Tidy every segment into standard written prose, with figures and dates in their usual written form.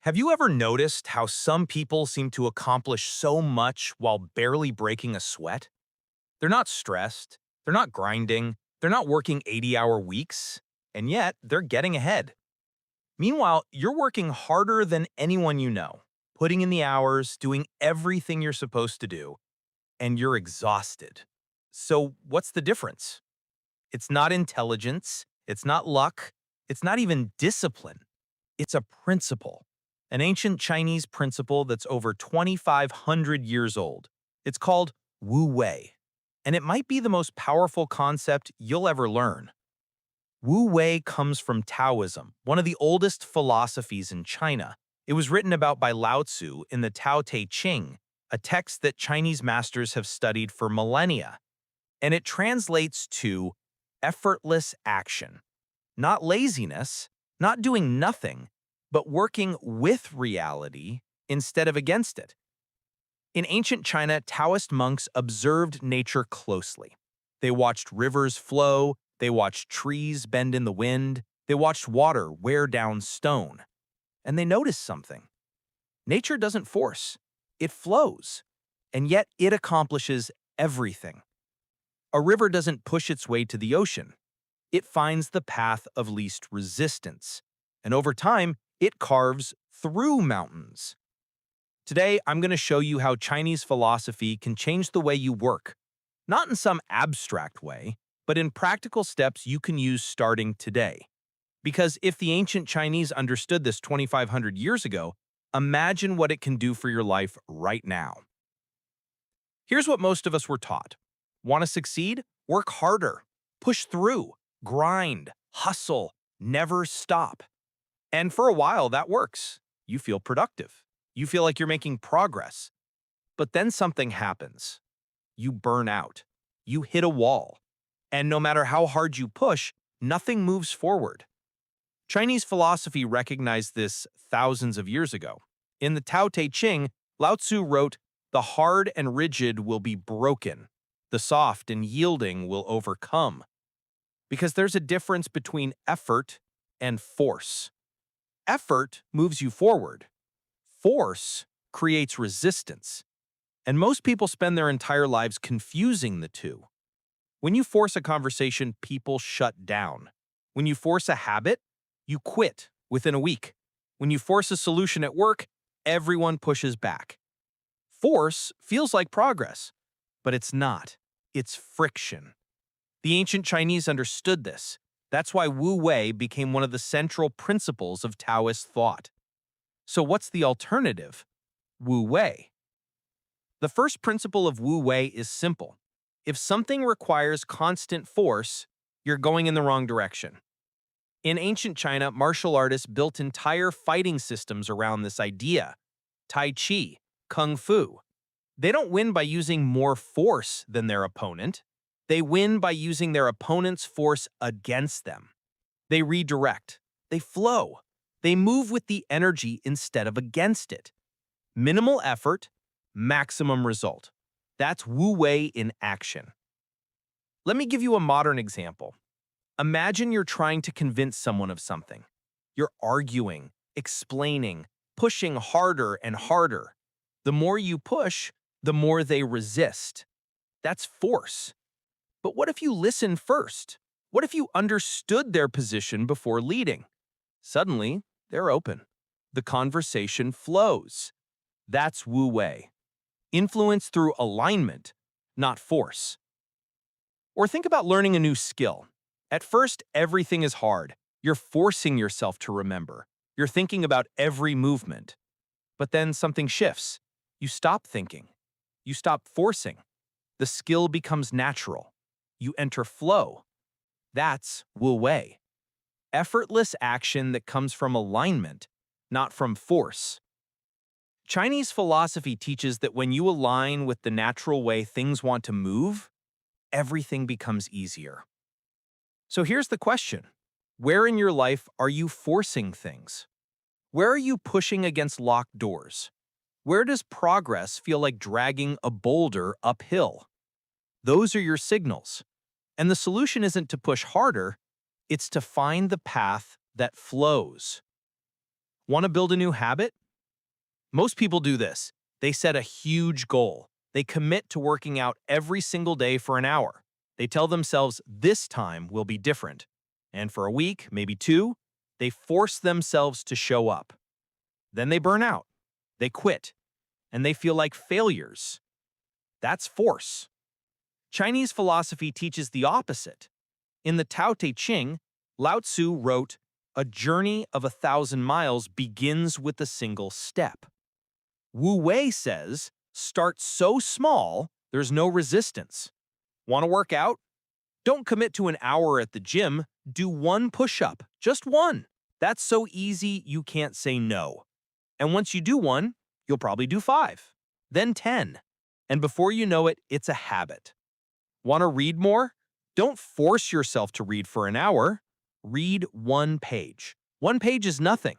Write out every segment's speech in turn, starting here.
Have you ever noticed how some people seem to accomplish so much while barely breaking a sweat? They're not stressed, they're not grinding, they're not working 80-hour weeks, and yet they're getting ahead. Meanwhile, you're working harder than anyone you know, putting in the hours, doing everything you're supposed to do, and you're exhausted. So what's the difference? It's not intelligence, it's not luck, it's not even discipline. It's a principle, an ancient Chinese principle that's over 2,500 years old. It's called Wu-Wei, and it might be the most powerful concept you'll ever learn. Wu-Wei comes from Taoism, one of the oldest philosophies in China. It was written about by Lao Tzu in the Tao Te Ching, a text that Chinese masters have studied for millennia, and it translates to effortless action. Not laziness, not doing nothing, but working with reality instead of against it. In ancient China, Taoist monks observed nature closely. They watched rivers flow, they watched trees bend in the wind, they watched water wear down stone. And they noticed something. Nature doesn't force, it flows, and yet it accomplishes everything. A river doesn't push its way to the ocean. It finds the path of least resistance, and over time, it carves through mountains. Today, I'm going to show you how Chinese philosophy can change the way you work, not in some abstract way, but in practical steps you can use starting today. Because if the ancient Chinese understood this 2,500 years ago, imagine what it can do for your life right now. Here's what most of us were taught. Want to succeed? Work harder. Push through. Grind. Hustle. Never stop. And for a while, that works. You feel productive. You feel like you're making progress. But then something happens. You burn out. You hit a wall. And no matter how hard you push, nothing moves forward. Chinese philosophy recognized this thousands of years ago. In the Tao Te Ching, Lao Tzu wrote, "The hard and rigid will be broken. The soft and yielding will overcome." Because there's a difference between effort and force. Effort moves you forward. Force creates resistance. And most people spend their entire lives confusing the two. When you force a conversation, people shut down. When you force a habit, you quit within a week. When you force a solution at work, everyone pushes back. Force feels like progress, but it's not. It's friction. The ancient Chinese understood this. That's why Wu-Wei became one of the central principles of Taoist thought. So what's the alternative? Wu-Wei. The first principle of Wu-Wei is simple. If something requires constant force, you're going in the wrong direction. In ancient China, martial artists built entire fighting systems around this idea. Tai Chi, Kung Fu. They don't win by using more force than their opponent. They win by using their opponent's force against them. They redirect. They flow. They move with the energy instead of against it. Minimal effort, maximum result. That's Wu-Wei in action. Let me give you a modern example. Imagine you're trying to convince someone of something. You're arguing, explaining, pushing harder and harder. The more you push, the more they resist. That's force. But what if you listen first? What if you understood their position before leading? Suddenly, they're open. The conversation flows. That's Wu-Wei. Influence through alignment, not force. Or think about learning a new skill. At first, everything is hard. You're forcing yourself to remember. You're thinking about every movement. But then something shifts. You stop thinking. You stop forcing. The skill becomes natural. You enter flow. That's Wu-Wei. Effortless action that comes from alignment, not from force. Chinese philosophy teaches that when you align with the natural way things want to move, everything becomes easier. So here's the question. Where in your life are you forcing things? Where are you pushing against locked doors? Where does progress feel like dragging a boulder uphill? Those are your signals. And the solution isn't to push harder, it's to find the path that flows. Want to build a new habit? Most people do this. They set a huge goal. They commit to working out every single day for an hour. They tell themselves this time will be different. And for a week, maybe two, they force themselves to show up. Then they burn out. They quit. And they feel like failures. That's force. Chinese philosophy teaches the opposite. In the Tao Te Ching, Lao Tzu wrote, "A journey of 1,000 miles begins with a single step." Wu-Wei says, "Start so small, there's no resistance." Want to work out? Don't commit to an hour at the gym. Do one push-up, just one. That's so easy you can't say no. And once you do one, you'll probably do 5, then 10. And before you know it, it's a habit. Want to read more? Don't force yourself to read for an hour. Read one page. One page is nothing,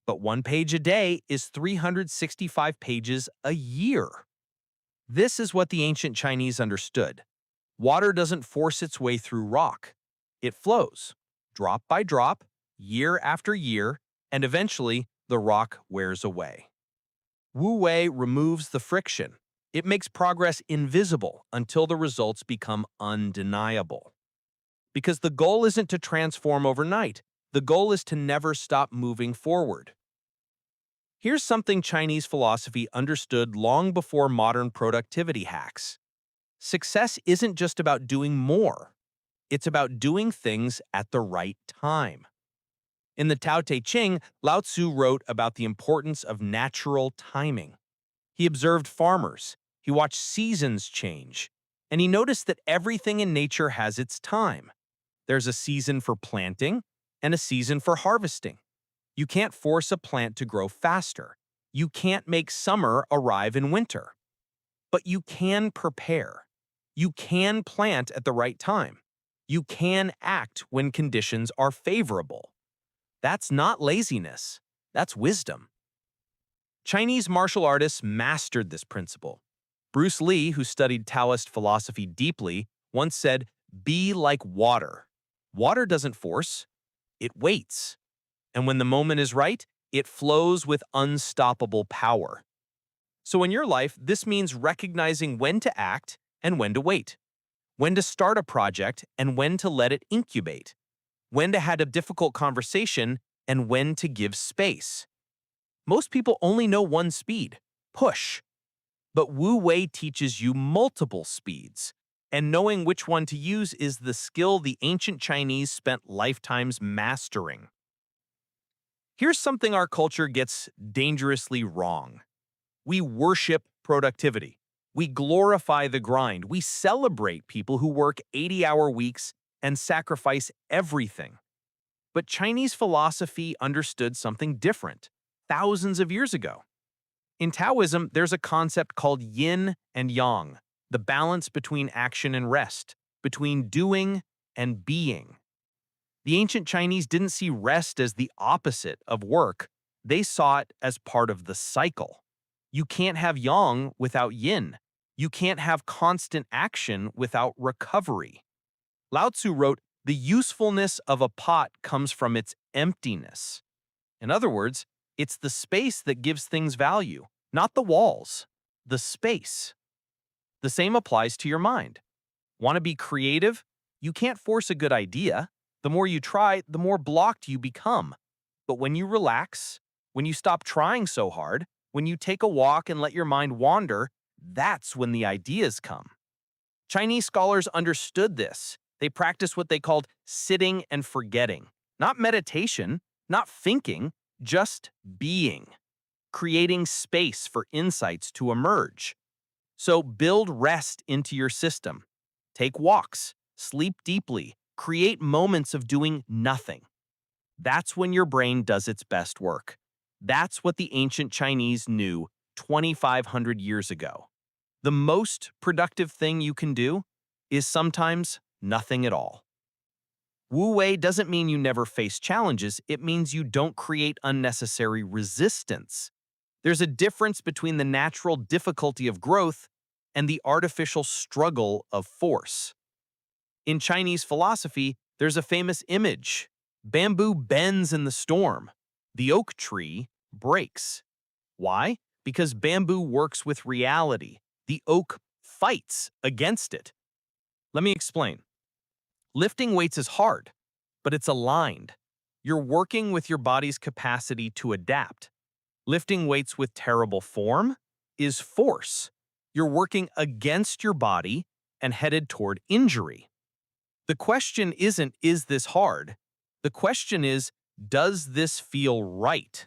but one page a day is 365 pages a year. This is what the ancient Chinese understood. Water doesn't force its way through rock. It flows, drop by drop, year after year, and eventually the rock wears away. Wu-Wei removes the friction. It makes progress invisible until the results become undeniable. Because the goal isn't to transform overnight. The goal is to never stop moving forward. Here's something Chinese philosophy understood long before modern productivity hacks. Success isn't just about doing more. It's about doing things at the right time. In the Tao Te Ching, Lao Tzu wrote about the importance of natural timing. He observed farmers, he watched seasons change, and he noticed that everything in nature has its time. There's a season for planting and a season for harvesting. You can't force a plant to grow faster. You can't make summer arrive in winter. But you can prepare. You can plant at the right time. You can act when conditions are favorable. That's not laziness. That's wisdom. Chinese martial artists mastered this principle. Bruce Lee, who studied Taoist philosophy deeply, once said, "Be like water. Water doesn't force, it waits. And when the moment is right, it flows with unstoppable power." So in your life, this means recognizing when to act and when to wait, when to start a project and when to let it incubate, when to have a difficult conversation and when to give space. Most people only know one speed, push. But Wu-Wei teaches you multiple speeds, and knowing which one to use is the skill the ancient Chinese spent lifetimes mastering. Here's something our culture gets dangerously wrong. We worship productivity. We glorify the grind. We celebrate people who work 80-hour weeks and sacrifice everything. But Chinese philosophy understood something different thousands of years ago. In Taoism, there's a concept called Yin and Yang, the balance between action and rest, between doing and being. The ancient Chinese didn't see rest as the opposite of work. They saw it as part of the cycle. You can't have Yang without Yin. You can't have constant action without recovery. Lao Tzu wrote, "The usefulness of a pot comes from its emptiness." In other words, it's the space that gives things value, not the walls, the space. The same applies to your mind. Want to be creative? You can't force a good idea. The more you try, the more blocked you become. But when you relax, when you stop trying so hard, when you take a walk and let your mind wander, that's when the ideas come. Chinese scholars understood this. They practiced what they called sitting and forgetting. Not meditation, not thinking, just being. Creating space for insights to emerge. So build rest into your system. Take walks, sleep deeply, create moments of doing nothing. That's when your brain does its best work. That's what the ancient Chinese knew 2,500 years ago. The most productive thing you can do is sometimes nothing at all. Wu-Wei doesn't mean you never face challenges, it means you don't create unnecessary resistance. There's a difference between the natural difficulty of growth and the artificial struggle of force. In Chinese philosophy, there's a famous image. Bamboo bends in the storm. The oak tree breaks. Why? Because bamboo works with reality. The oak fights against it. Let me explain. Lifting weights is hard, but it's aligned. You're working with your body's capacity to adapt. Lifting weights with terrible form is force. You're working against your body and headed toward injury. The question isn't, is this hard? The question is, does this feel right?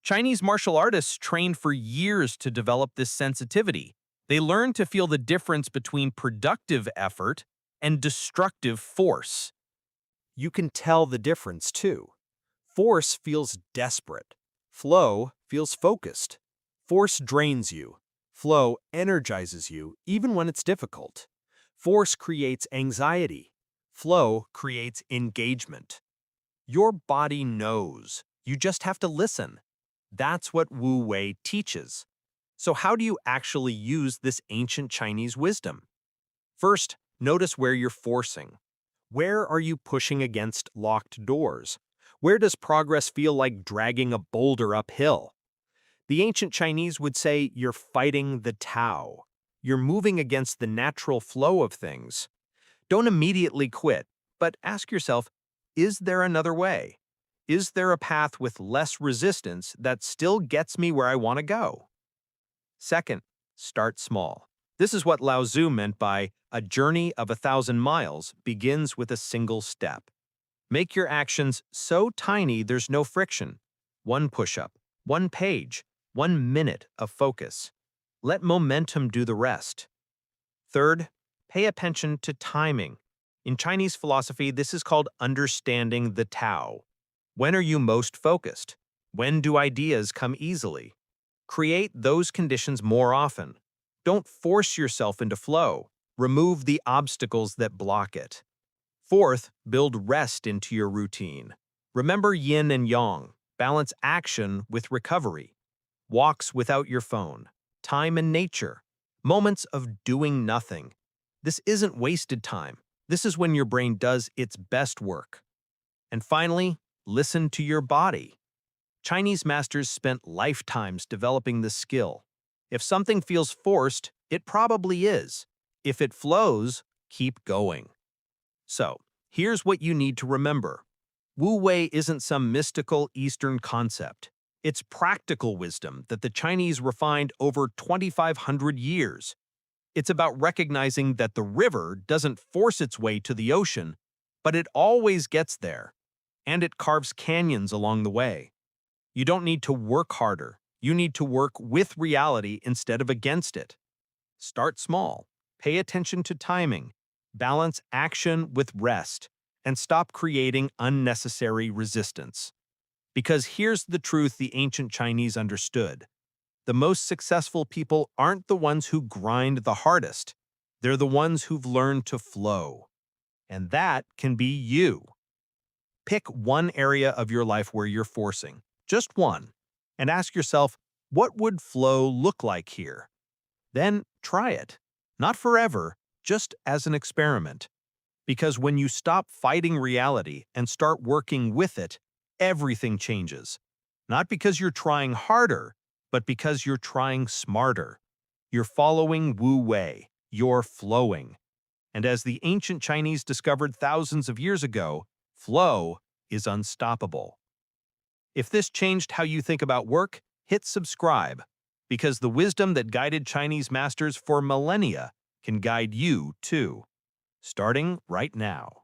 Chinese martial artists trained for years to develop this sensitivity. They learned to feel the difference between productive effort and destructive force. You can tell the difference too. Force feels desperate. Flow feels focused. Force drains you. Flow energizes you even when it's difficult. Force creates anxiety. Flow creates engagement. Your body knows. You just have to listen. That's what Wu-Wei teaches. So how do you actually use this ancient Chinese wisdom? First, notice where you're forcing. Where are you pushing against locked doors? Where does progress feel like dragging a boulder uphill? The ancient Chinese would say you're fighting the Tao. You're moving against the natural flow of things. Don't immediately quit, but ask yourself, is there another way? Is there a path with less resistance that still gets me where I want to go? Second, start small. This is what Lao Tzu meant by a journey of 1,000 miles begins with a single step. Make your actions so tiny there's no friction. One push-up, one page, 1 minute of focus. Let momentum do the rest. Third, pay attention to timing. In Chinese philosophy, this is called understanding the Tao. When are you most focused? When do ideas come easily? Create those conditions more often. Don't force yourself into flow. Remove the obstacles that block it. Fourth, build rest into your routine. Remember Yin and Yang. Balance action with recovery. Walks without your phone. Time in nature. Moments of doing nothing. This isn't wasted time. This is when your brain does its best work. And finally, listen to your body. Chinese masters spent lifetimes developing this skill. If something feels forced, it probably is. If it flows, keep going. So, here's what you need to remember. Wu-Wei isn't some mystical Eastern concept. It's practical wisdom that the Chinese refined over 2,500 years. It's about recognizing that the river doesn't force its way to the ocean, but it always gets there, and it carves canyons along the way. You don't need to work harder. You need to work with reality instead of against it. Start small. Pay attention to timing. Balance action with rest. And stop creating unnecessary resistance. Because here's the truth the ancient Chinese understood. The most successful people aren't the ones who grind the hardest. They're the ones who've learned to flow. And that can be you. Pick one area of your life where you're forcing. Just one. And ask yourself, what would flow look like here? Then try it. Not forever, just as an experiment. Because when you stop fighting reality and start working with it, everything changes. Not because you're trying harder, but because you're trying smarter. You're following Wu-Wei. You're flowing. And as the ancient Chinese discovered thousands of years ago, flow is unstoppable. If this changed how you think about work, hit subscribe, because the wisdom that guided Chinese masters for millennia can guide you too, starting right now.